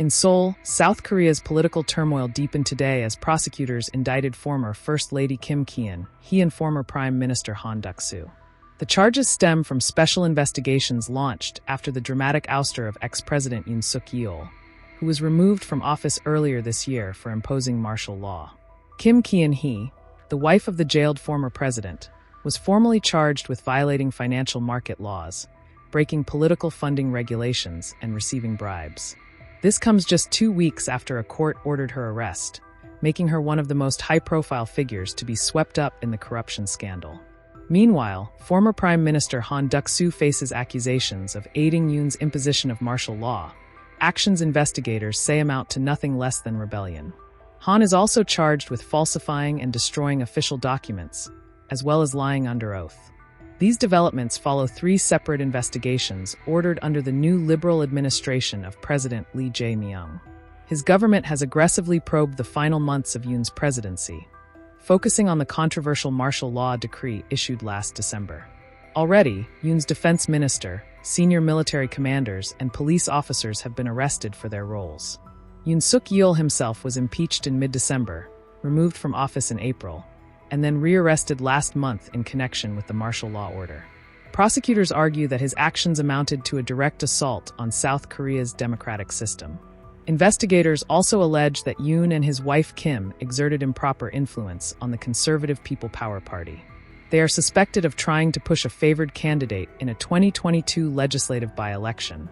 In Seoul, South Korea's political turmoil deepened today as prosecutors indicted former First Lady Kim Keon, he and former Prime Minister Han Duck-soo. The charges stem from special investigations launched after the dramatic ouster of ex-President Yoon Suk Yeol, who was removed from office earlier this year for imposing martial law. Kim Keon-hee, the wife of the jailed former president, was formally charged with violating financial market laws, breaking political funding regulations, and receiving bribes. This comes just 2 weeks after a court ordered her arrest, making her one of the most high-profile figures to be swept up in the corruption scandal. Meanwhile, former Prime Minister Han Duck-soo faces accusations of aiding Yoon's imposition of martial law, actions investigators say amount to nothing less than rebellion. Han is also charged with falsifying and destroying official documents, as well as lying under oath. These developments follow 3 separate investigations ordered under the new liberal administration of President Lee Jae-myung. His government has aggressively probed the final months of Yoon's presidency, focusing on the controversial martial law decree issued last December. Already, Yoon's defense minister, senior military commanders, and police officers have been arrested for their roles. Yoon Suk Yeol himself was impeached in mid-December, removed from office in April, and then rearrested last month in connection with the martial law order. Prosecutors argue that his actions amounted to a direct assault on South Korea's democratic system. Investigators also allege that Yoon and his wife Kim exerted improper influence on the Conservative People Power Party. They are suspected of trying to push a favored candidate in a 2022 legislative by-election,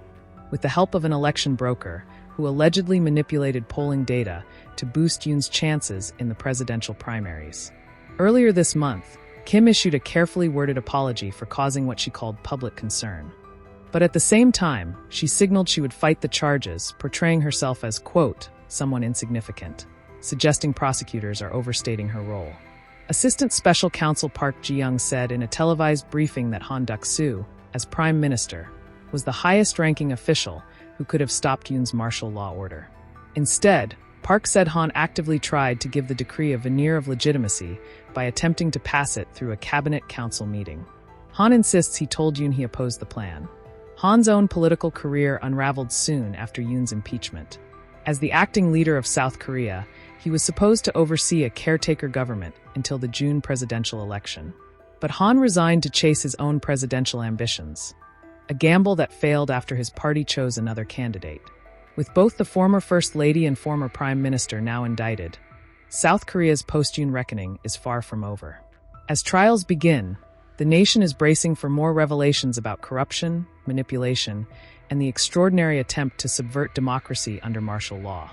with the help of an election broker who allegedly manipulated polling data to boost Yoon's chances in the presidential primaries. Earlier this month, Kim issued a carefully worded apology for causing what she called public concern. But at the same time, she signaled she would fight the charges, portraying herself as, quote, someone insignificant, suggesting prosecutors are overstating her role. Assistant Special Counsel Park Ji-young said in a televised briefing that Han Duck-soo, as Prime Minister, was the highest-ranking official who could have stopped Yoon's martial law order. Instead, Park said Han actively tried to give the decree a veneer of legitimacy by attempting to pass it through a cabinet council meeting. Han insists he told Yoon he opposed the plan. Han's own political career unraveled soon after Yoon's impeachment. As the acting leader of South Korea, he was supposed to oversee a caretaker government until the June presidential election. But Han resigned to chase his own presidential ambitions, a gamble that failed after his party chose another candidate. With both the former First Lady and former Prime Minister now indicted, South Korea's post-Yoon reckoning is far from over. As trials begin, the nation is bracing for more revelations about corruption, manipulation, and the extraordinary attempt to subvert democracy under martial law.